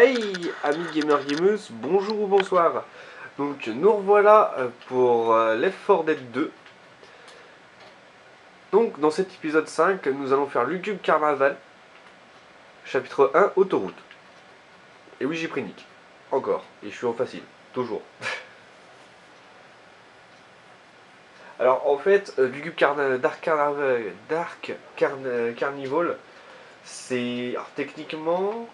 Hey amis gamers gameuses, bonjour ou bonsoir. Donc nous revoilà pour Left 4 Dead 2. Donc dans cet épisode 5, nous allons faire Lugubre Carnaval, chapitre 1, autoroute. Et oui, j'ai pris Nick, encore, et je suis en facile, toujours. Alors en fait, Lugubre Carnival, c'est... Alors techniquement,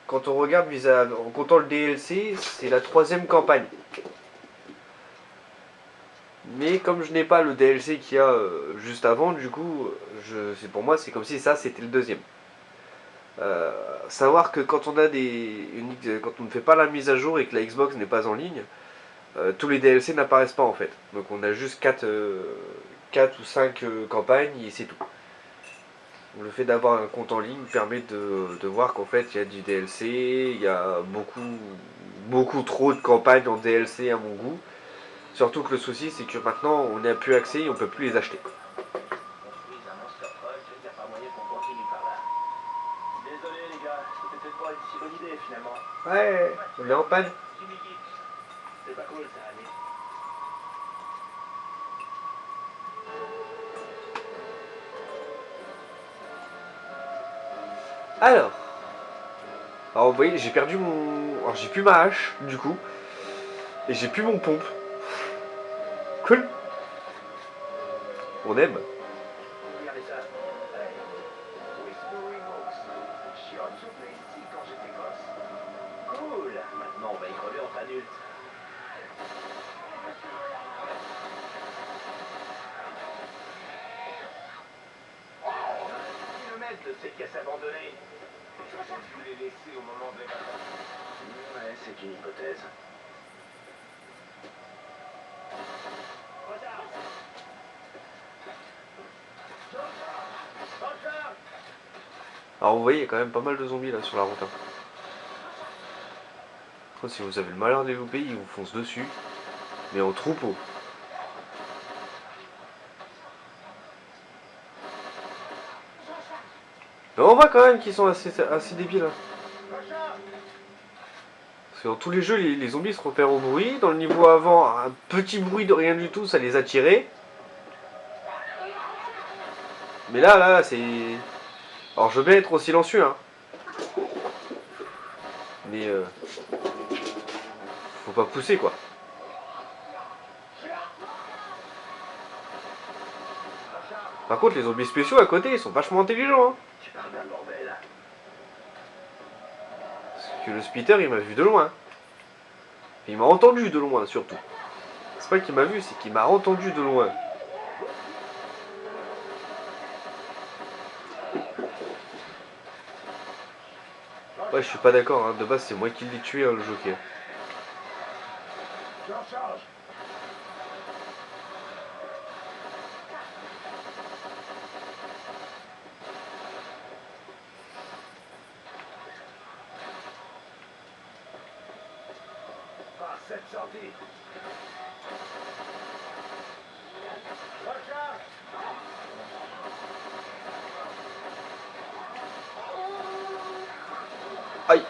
quand on regarde en comptant le DLC, c'est la 3e campagne. Mais comme je n'ai pas le DLC qu'il y a juste avant, du coup, pour moi, c'est comme si ça, c'était le 2e. Savoir que quand on a quand on ne fait pas la mise à jour et que la Xbox n'est pas en ligne, tous les DLC n'apparaissent pas en fait. Donc on a juste 4 ou 5 campagnes et c'est tout. Le fait d'avoir un compte en ligne permet de voir qu'en fait il y a du DLC, il y a beaucoup trop de campagnes en DLC à mon goût. Surtout que le souci c'est que maintenant on n'a plus accès et on peut plus les acheter. Désolé les gars, c'était peut-être pas une si bonne idée finalement. Ouais, on est en panne. C'est pas cool ça, Annie. Alors vous voyez, j'ai perdu mon... Alors j'ai plus ma hache, du coup. Et j'ai plus mon pompe. Cool. On aime. Regardez ça. Hey. Whispering Oaks. J'y retourné ici quand j'étais gosse. Cool. Maintenant on va y crever entre adultes. Kilomètres de ces caisses abandonnées. Je pense que vous les laissez au moment de l'évacuation. Ouais, c'est une hypothèse. Alors vous voyez, il y a quand même pas mal de zombies là sur la route. Hein. Si vous avez le malheur de les louper, ils vous foncent dessus. Mais en troupeau. Mais on voit quand même qu'ils sont assez débiles. Hein. Parce que dans tous les jeux, les zombies se repèrent au bruit. Dans le niveau avant, un petit bruit de rien du tout, ça les a tirés. Mais là, c'est... Alors je veux bien être au silencieux, hein. Mais faut pas pousser, quoi. Par contre, les zombies spéciaux à côté, ils sont vachement intelligents, hein. Tu parles d'un bordel. Parce que le spitter, il m'a vu de loin. Et il m'a entendu de loin, surtout. C'est pas qu'il m'a vu, c'est qu'il m'a entendu de loin. Ouais, je suis pas d'accord, hein. De base, c'est moi qui l'ai tué, hein, le joker. Par cette sortie. Aïe.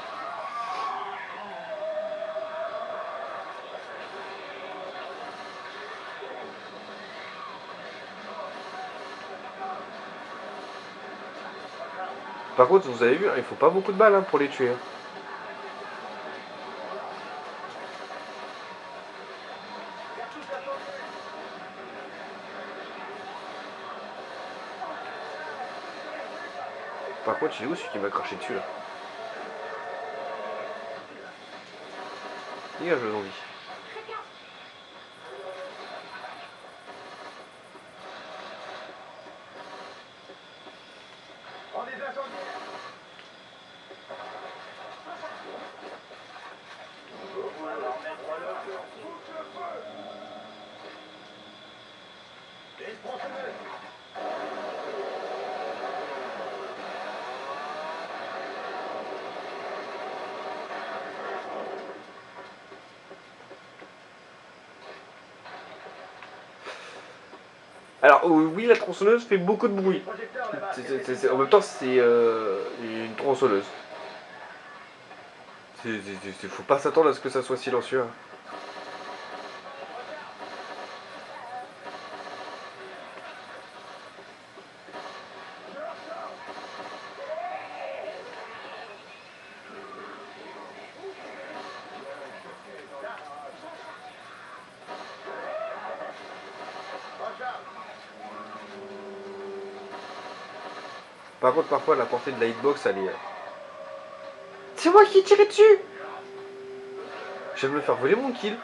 Par contre, vous avez vu, hein, il faut pas beaucoup de balles hein, pour les tuer. Hein. Par contre, il est où celui qui m'a craché dessus là? Dégage le zombie. On est incendiaires. Alors oui, la tronçonneuse fait beaucoup de bruit. En même temps, c'est une tronçonneuse. Faut pas s'attendre à ce que ça soit silencieux. Hein. Par contre, parfois, la portée de la hitbox, elle est... C'est moi qui ai tiré dessus. Je viens de me faire voler mon kill.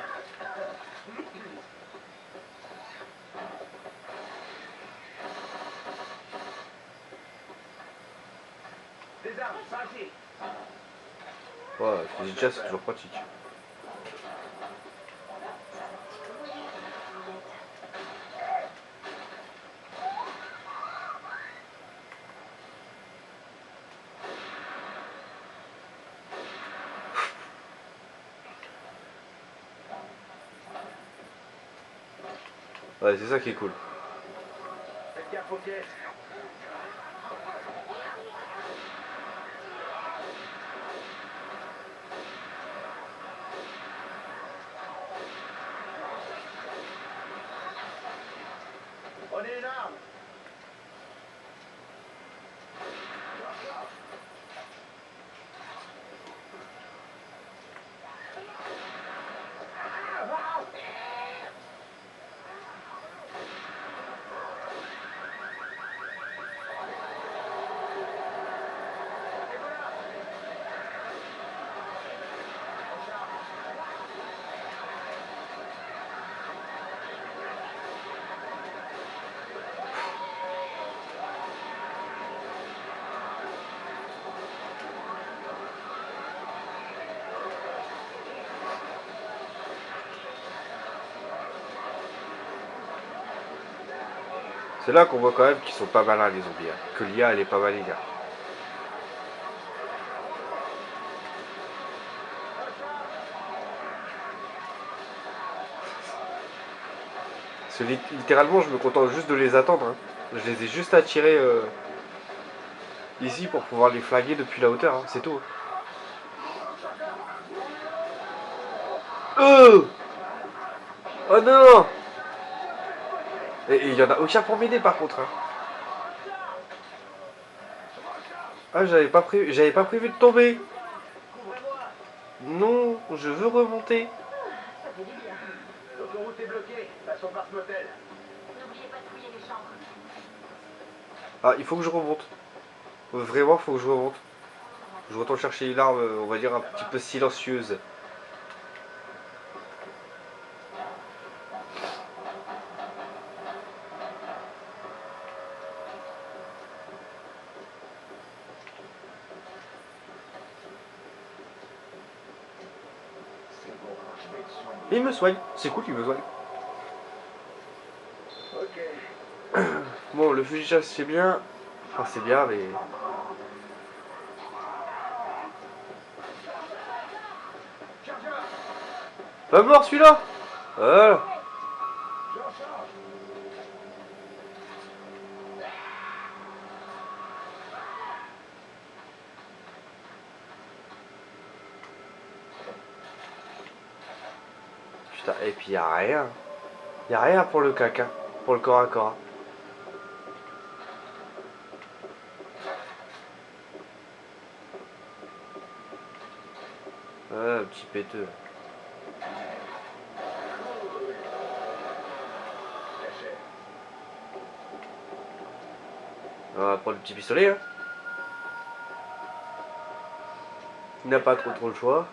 Des armes, cinqué. Ouais, déjà, c'est toujours pratique. Ouais, c'est ça qui est cool. Faites gaffe aux pièces. Prenez une arme. C'est là qu'on voit quand même qu'ils sont pas malins les zombies. Hein. Que l'IA elle est pas mal les gars. Parce que littéralement je me contente juste de les attendre. Hein. Je les ai juste attirés ici pour pouvoir les flaguer depuis la hauteur. Hein. C'est tout. Oh non. Et il y en a aucun pour m'aider par contre. Hein. Ah j'avais pas prévu de tomber. Couvrez-moi. Non, je veux remonter. Ça fait du bien. L'autoroute est bloquée. Passons par ce motel. N'oubliez pas de fouiller les chambres. Ah il faut que je remonte. Vraiment faut que je remonte. Je retourne chercher une arme, on va dire un petit peu silencieuse. C'est bon, je vais te soigner. Et il me soigne, c'est cool qu'il me soigne. Ok. Bon, le fusil de chasse c'est bien. Enfin c'est bien mais... Chargeur. Pas mort celui-là. Voilà. J'en charge. Putain, et puis y'a rien. Y'a rien pour le caca. Pour le corps à corps. Ah, petit péteux. Cachet. On va prendre le petit pistolet. Hein. Il n'a pas trop le choix.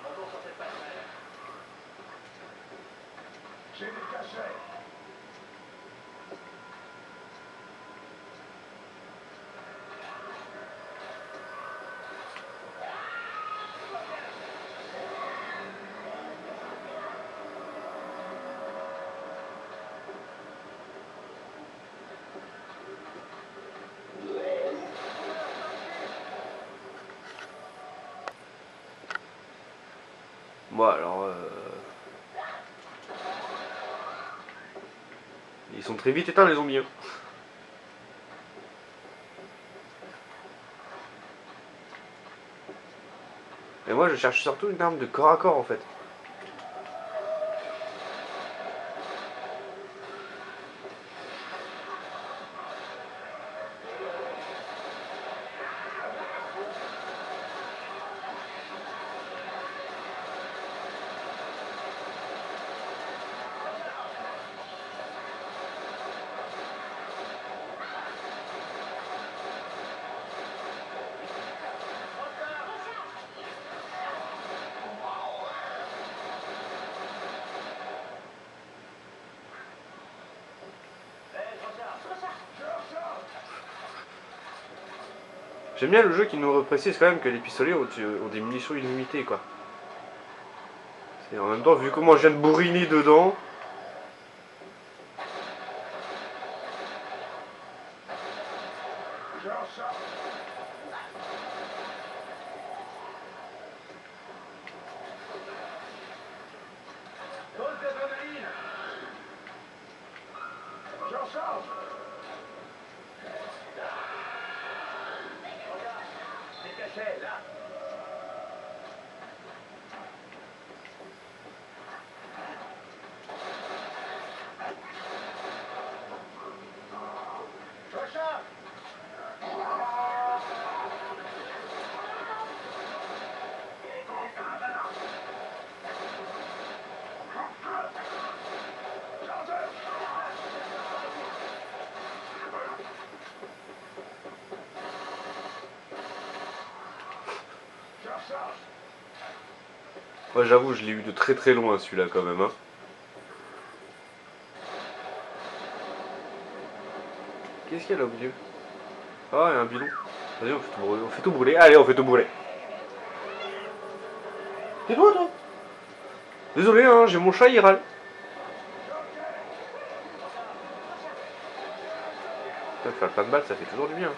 Montons sur cette passerelle. J'ai des cachets. très vite éteints les zombies. Hein. Et moi je cherche surtout une arme de corps à corps en fait. J'aime bien le jeu qui nous précise quand même que les pistolets ont des munitions illimitées quoi. Et en même temps, vu comment je viens de bourriner dedans. Moi j'avoue, je l'ai eu de très très loin celui-là quand même. Hein. Qu'est-ce qu'il y a là au milieu? Ah, il y a un bidon. Vas-y, on fait tout brûler. On fait tout brûler. Allez, on fait tout brûler. C'est toi, toi? Désolé, hein, j'ai mon chat, il râle. Faire plein de balles, ça fait toujours du bien.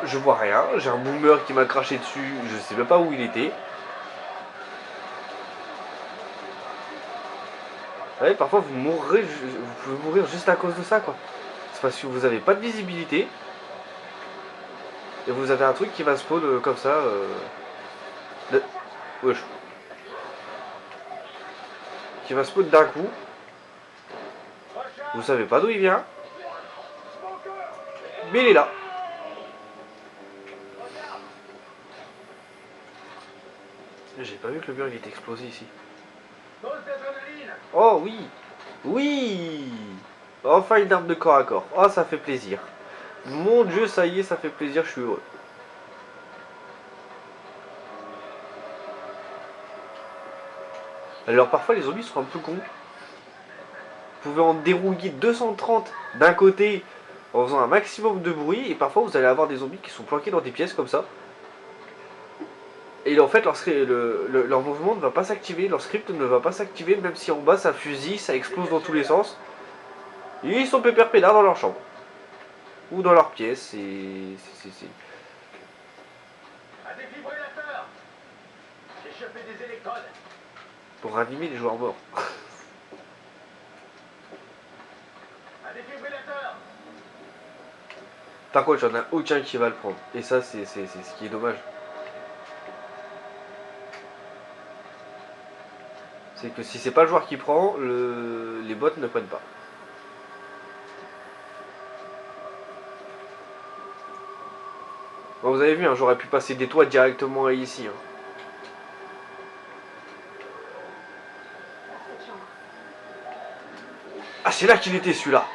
Je vois rien, j'ai un boomer qui m'a craché dessus, je sais même pas où il était. Vous savez, parfois vous mourrez, vous pouvez mourir juste à cause de ça quoi. C'est parce que vous avez pas de visibilité. Et vous avez un truc qui va spawn comme ça. Wesh. Qui va spawn d'un coup. Vous savez pas d'où il vient. Mais il est là. J'ai pas vu que le mur il était explosé ici. Oh oui. Oui. Enfin une arme de corps à corps. Oh ça fait plaisir. Mon dieu ça y est ça fait plaisir, je suis heureux. Alors parfois les zombies sont un peu cons. Vous pouvez en dérouiller 230 d'un côté en faisant un maximum de bruit et parfois vous allez avoir des zombies qui sont planqués dans des pièces comme ça. Et en fait leur mouvement ne va pas s'activer, leur script ne va pas s'activer même si en bas ça fusille, ça explose dans tous les sens. Et ils sont pépère pédard dans leur chambre. Ou dans leur pièce et... Un défibrillateur. J'ai chopé des électrodes. Pour ranimer les joueurs morts. Un défibrillateur. Par contre j'en ai aucun qui va le prendre. Et ça c'est ce qui est dommage. C'est que si c'est pas le joueur qui prend, les bots ne prennent pas. Bon, vous avez vu, hein, j'aurais pu passer des toits directement ici. Hein. Ah c'est là qu'il était celui-là.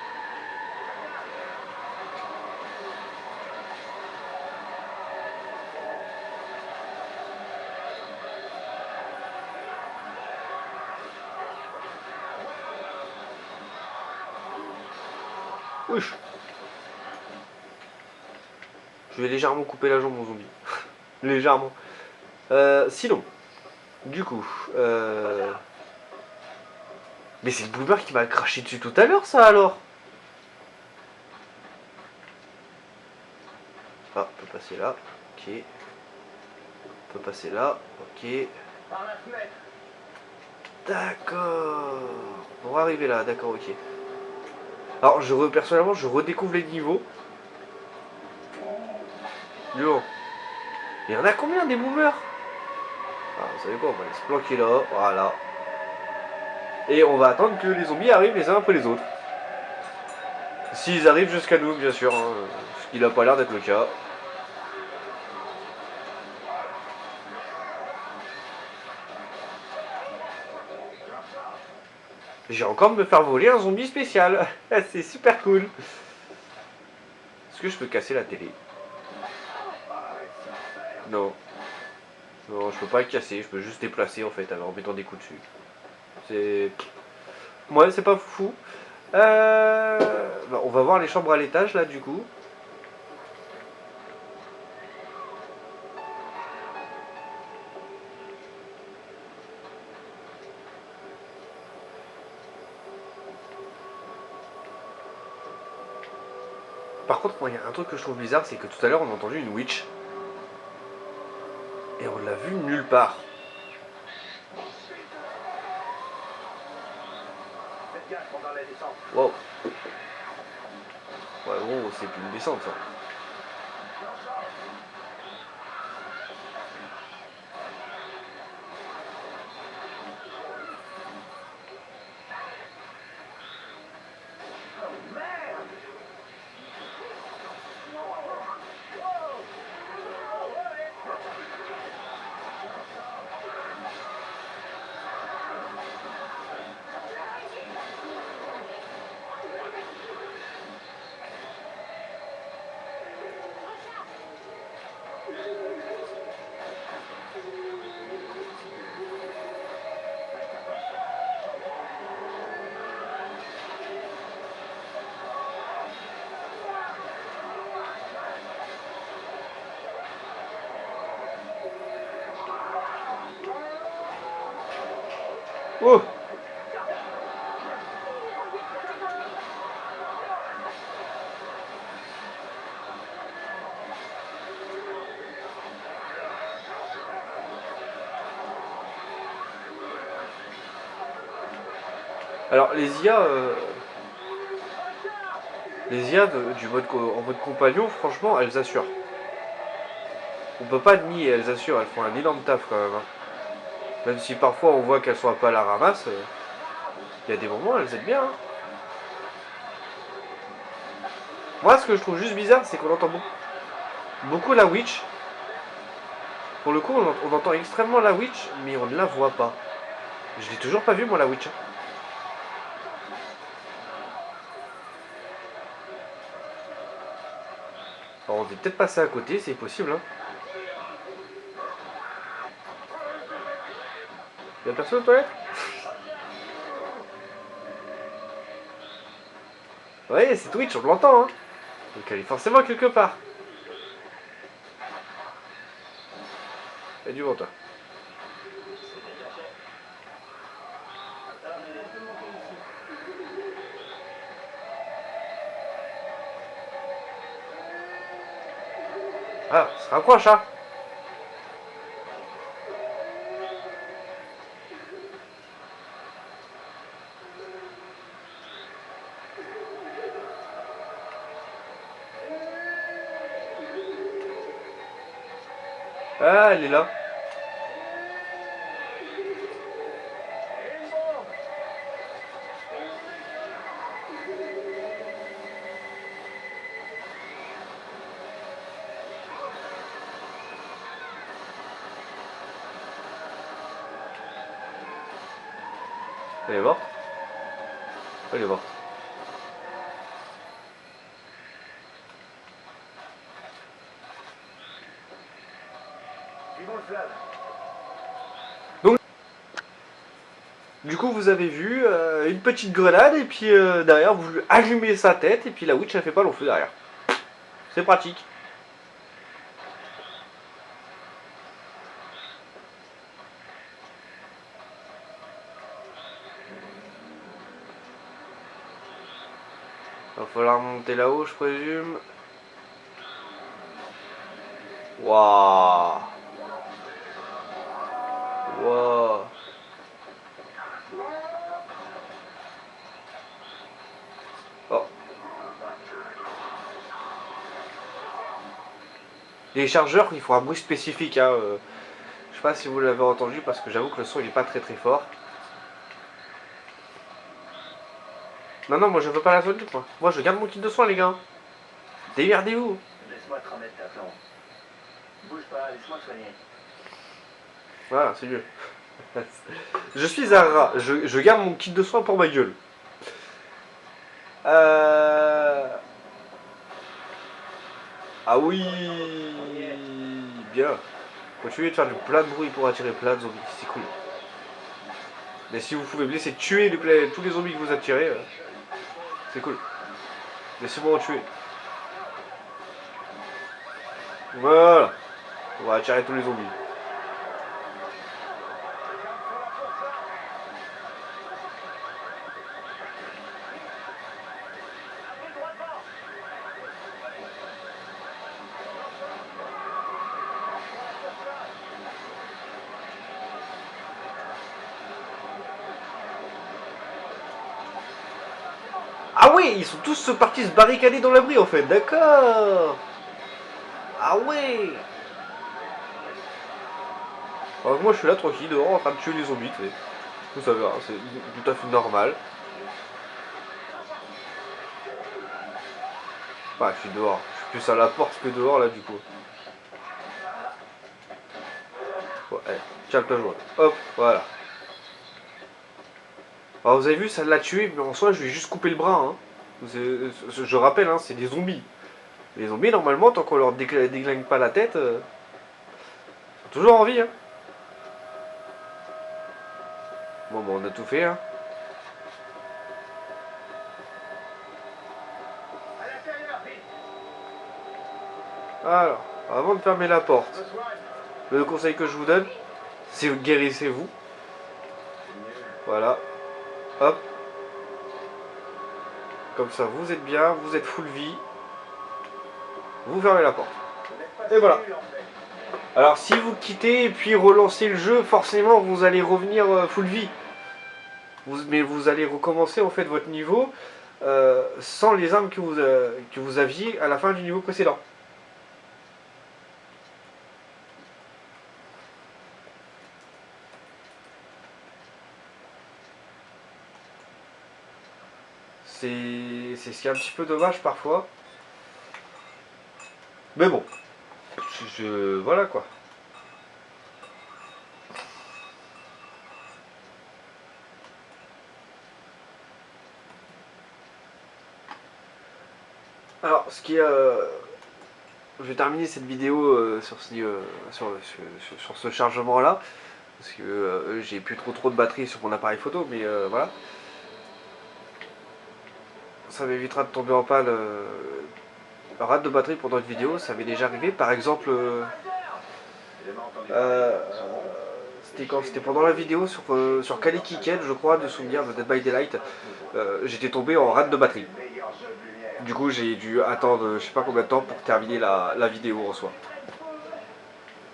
Wesh. Je vais légèrement couper la jambe au zombie. Légèrement. Sinon, du coup... Mais c'est le boomer qui m'a craché dessus tout à l'heure, ça, alors. Ah, on peut passer là. Ok. On peut passer là. Ok. Par la fenêtre. D'accord. On va arriver là, d'accord, ok. Alors, personnellement, je redécouvre les niveaux. Yo. Il y en a combien des boomers? Ah, vous savez quoi, on va aller se planquer là, voilà. Et on va attendre que les zombies arrivent les uns après les autres. S'ils arrivent jusqu'à nous, bien sûr, hein, ce qui n'a pas l'air d'être le cas. J'ai encore de me faire voler un zombie spécial. C'est super cool. Est-ce que je peux casser la télé? Non. Non, je peux pas le casser, je peux juste déplacer en fait en mettant des coups dessus. C'est... Ouais, c'est pas fou. On va voir les chambres à l'étage là du coup. Par contre, moi il y a un truc que je trouve bizarre, c'est que tout à l'heure on a entendu une witch. Et on l'a vue nulle part. Faites gaffe pendant la descente. Wow. Ouais, bon, c'est plus une descente ça. Oh! Alors les IA en mode compagnon, franchement, elles assurent. On peut pas nier, elles assurent, elles font un énorme taf quand même. Hein. Même si parfois on voit qu'elles sont pas à la ramasse, il y a des moments elles aident bien. Hein. Moi, ce que je trouve juste bizarre, c'est qu'on entend beaucoup la witch. Pour le coup, on entend extrêmement la witch, mais on ne la voit pas. Je l'ai toujours pas vue, moi, la witch. Hein. Alors, on est peut-être passé à côté, c'est possible. Hein. Y'a personne aux toilettes? Ouais, c'est Twitch, on l'entend. Hein. Donc elle est forcément quelque part. Il y a du vent, toi. Ah, ça se rapproche, hein. Ah, elle est là. Elle est morte. Elle est morte. Donc, du coup, vous avez vu une petite grenade et puis derrière, vous allumez sa tête et puis la witch elle fait pas long feu derrière. C'est pratique. Va falloir monter là-haut, je présume. Waouh. Waouh. Oh. Les chargeurs, il faut un bruit spécifique. Hein, je sais pas si vous l'avez entendu parce que j'avoue que le son il est pas très très fort. Non, non, moi je veux pas la zone libre. Moi je garde mon kit de soin, les gars. Démerdez-vous. Laisse-moi te remettre ta flanc. Bouge pas, laisse-moi te soigner. Voilà, c'est mieux. Je suis un rat. Je garde mon kit de soin pour ma gueule. Ah oui. Bien. Continuez de faire du plein de bruit pour attirer plein de zombies. C'est cool. Mais si vous pouvez me laisser tuer tous les zombies que vous attirez, c'est cool. Laissez-moi en tuer. Voilà. On va attirer tous les zombies. Ah ouais, ils sont tous partis se barricader dans l'abri en fait, d'accord. Ah ouais. Alors moi je suis là tranquille dehors en train de tuer les zombies, tu sais. Vous savez, hein, c'est tout à fait normal. Bah je suis dehors, je suis plus à la porte que dehors là du coup. Ouais, allez, calme-toi joueur. Hop, voilà. Alors vous avez vu, ça l'a tué, mais en soi je lui ai juste coupé le bras. Hein. Je rappelle, hein, c'est des zombies. Les zombies normalement, tant qu'on leur déglingue pas la tête, ils sont toujours en vie. Hein. Bon, bah on a tout fait. Hein. À l'intérieur, vite. Alors, avant de fermer la porte, Je me soigne. le conseil que je vous donne, c'est guérissez-vous. Voilà. Hop. Comme ça, vous êtes bien, vous êtes full vie. Vous fermez la porte. Et voilà. Alors si vous quittez et puis relancez le jeu, forcément vous allez revenir full vie. Mais vous allez recommencer en fait votre niveau sans les armes que vous aviez à la fin du niveau précédent. C'est ce qui est un petit peu dommage parfois. Mais bon, voilà quoi. Alors, je vais terminer cette vidéo sur ce chargement là, parce que j'ai plus trop de batterie sur mon appareil photo, mais voilà. Ça m'évitera de tomber en panne. Rate de batterie pour d'autres vidéos, ça m'est déjà arrivé. Par exemple, c'était quand c'était pendant la vidéo sur Kaleki Ken, je crois, de souvenir de Dead by Daylight. J'étais tombé en rate de batterie. Du coup, j'ai dû attendre je sais pas combien de temps pour terminer la vidéo en soi.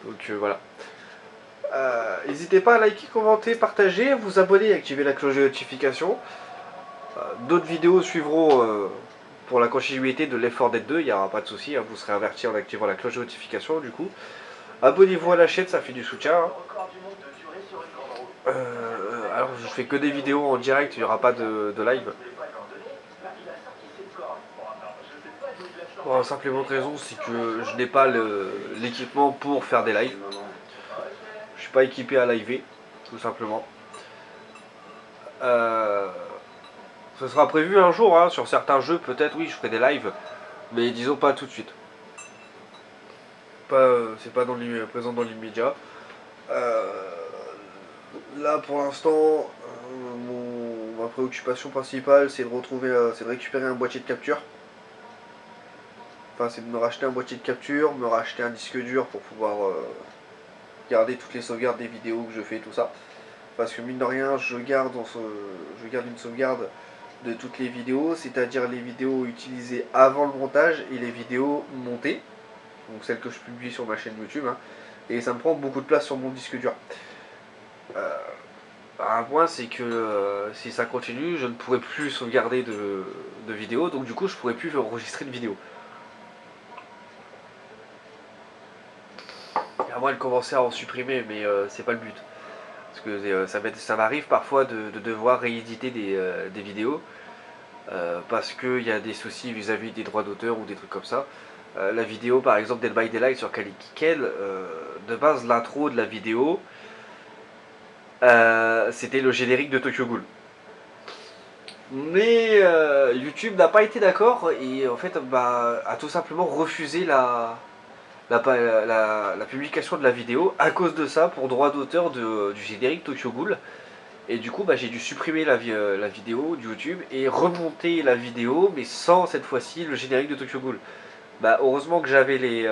Donc voilà. N'hésitez pas à liker, commenter, partager, vous abonner et activer la cloche de notification. D'autres vidéos suivront pour la continuité de Left 4 Dead 2, il n'y aura pas de souci, hein, vous serez averti en activant la cloche de notification du coup. Abonnez-vous à la chaîne, ça fait du soutien. Hein. Alors je fais que des vidéos en direct, il n'y aura pas de live. Pour la simple et bonne raison, c'est que je n'ai pas l'équipement pour faire des lives. Je suis pas équipé à liver, tout simplement. Ce sera prévu un jour, hein, sur certains jeux, peut-être oui, je ferai des lives, mais disons pas tout de suite. C'est pas présent dans l'immédiat. Là, pour l'instant, ma préoccupation principale, c'est de récupérer un boîtier de capture. Enfin, c'est de me racheter un boîtier de capture, me racheter un disque dur pour pouvoir garder toutes les sauvegardes des vidéos que je fais, tout ça. Parce que mine de rien, je garde une sauvegarde de toutes les vidéos, c'est-à-dire les vidéos utilisées avant le montage et les vidéos montées, donc celles que je publie sur ma chaîne YouTube, hein, et ça me prend beaucoup de place sur mon disque dur. Un point, c'est que si ça continue, je ne pourrai plus sauvegarder de vidéos, donc du coup je pourrai plus enregistrer de vidéos. Et à moins de commencer à en supprimer, mais c'est pas le but. Parce que ça m'arrive parfois de devoir rééditer des vidéos, parce qu'il y a des soucis vis-à-vis des droits d'auteur ou des trucs comme ça. La vidéo par exemple Dead by Daylight sur Kalikikel, de base l'intro de la vidéo, c'était le générique de Tokyo Ghoul. Mais YouTube n'a pas été d'accord et en fait a tout simplement refusé la publication de la vidéo à cause de ça, pour droit d'auteur du générique Tokyo Ghoul. Et du coup j'ai dû supprimer la vidéo de YouTube et remonter la vidéo, mais sans cette fois-ci le générique de Tokyo Ghoul. Heureusement que j'avais les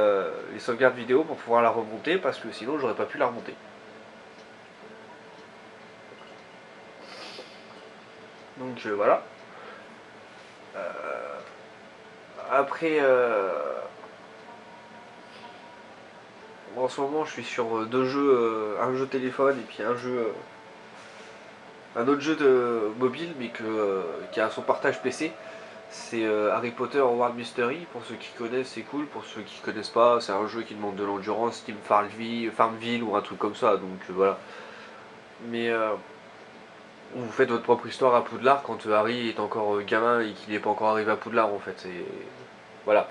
sauvegardes vidéo pour pouvoir la remonter, parce que sinon j'aurais pas pu la remonter. Donc voilà. Après, en ce moment je suis sur deux jeux, un jeu téléphone et puis un autre jeu de mobile, mais qui a son partage PC. C'est Harry Potter World Mystery. Pour ceux qui connaissent, c'est cool. Pour ceux qui connaissent pas, c'est un jeu qui demande de l'endurance, Team Farmville ou un truc comme ça. Donc voilà. Mais vous faites votre propre histoire à Poudlard quand Harry est encore gamin et qu'il n'est pas encore arrivé à Poudlard en fait. Voilà.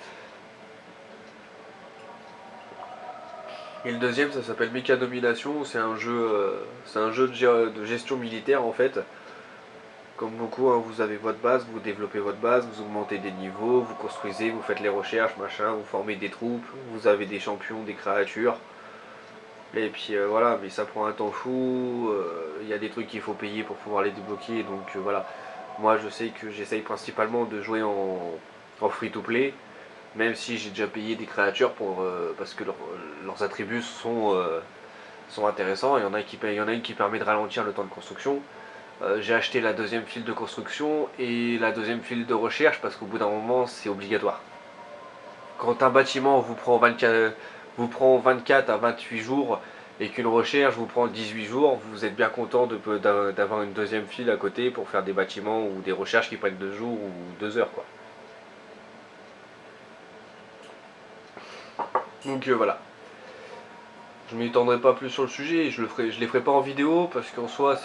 Et le deuxième, ça s'appelle Mecha Domination. C'est un jeu de gestion militaire en fait. Comme beaucoup, hein, vous avez votre base, vous développez votre base, vous augmentez des niveaux, vous construisez, vous faites les recherches, machin, vous formez des troupes, vous avez des champions, des créatures. Et puis voilà, mais ça prend un temps fou, il y a des trucs qu'il faut payer pour pouvoir les débloquer, donc voilà. Moi je sais que j'essaye principalement de jouer en free-to-play, même si j'ai déjà payé des créatures parce que leurs attributs sont intéressants. Il y en a une qui permet de ralentir le temps de construction. J'ai acheté la deuxième file de construction et la deuxième file de recherche parce qu'au bout d'un moment c'est obligatoire. Quand un bâtiment vous prend 24 à 28 jours et qu'une recherche vous prend 18 jours, vous êtes bien content d'avoir une deuxième file à côté pour faire des bâtiments ou des recherches qui prennent 2 jours ou 2 heures quoi. Donc voilà. Je m'étendrai pas plus sur le sujet, je les ferai pas en vidéo parce qu'en soi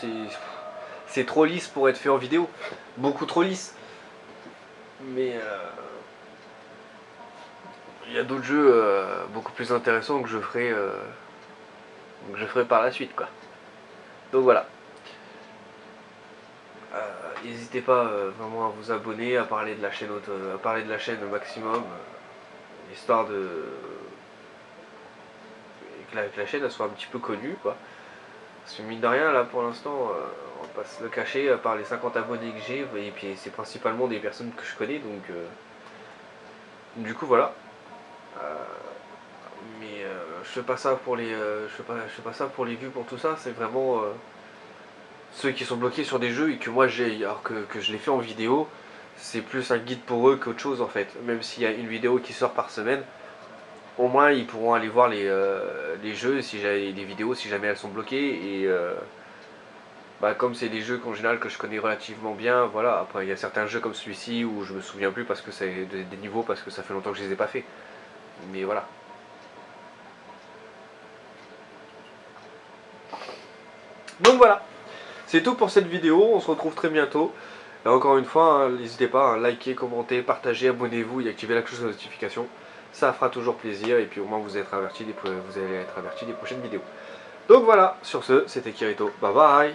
c'est trop lisse pour être fait en vidéo. Beaucoup trop lisse. Mais il y a d'autres jeux beaucoup plus intéressants que je ferai par la suite quoi. Donc voilà. N'hésitez pas vraiment à vous abonner, à parler de la chaîne au maximum, histoire que la chaîne elle soit un petit peu connue quoi. Parce que mine de rien là pour l'instant on va pas se le cacher, à part les 50 abonnés que j'ai, et puis c'est principalement des personnes que je connais, donc du coup voilà. Mais je fais pas ça pour les je fais pas ça pour les vues, pour tout ça, c'est vraiment ceux qui sont bloqués sur des jeux et que moi j'ai, alors que je les fais en vidéo, c'est plus un guide pour eux qu'autre chose en fait. Même s'il y a une vidéo qui sort par semaine, au moins ils pourront aller voir les jeux, si j'ai des vidéos, si jamais elles sont bloquées. Et comme c'est des jeux qu'en général que je connais relativement bien, voilà. Après il y a certains jeux comme celui-ci où je me souviens plus parce que c'est des niveaux, parce que ça fait longtemps que je les ai pas fait. Mais voilà. Donc voilà, c'est tout pour cette vidéo, on se retrouve très bientôt. Et encore une fois, hein, n'hésitez pas à liker, commenter, partager, abonnez-vous et activez la cloche de notification. Ça fera toujours plaisir et puis au moins vous allez être averti des prochaines vidéos. Donc voilà, sur ce, c'était Kirito, bye bye.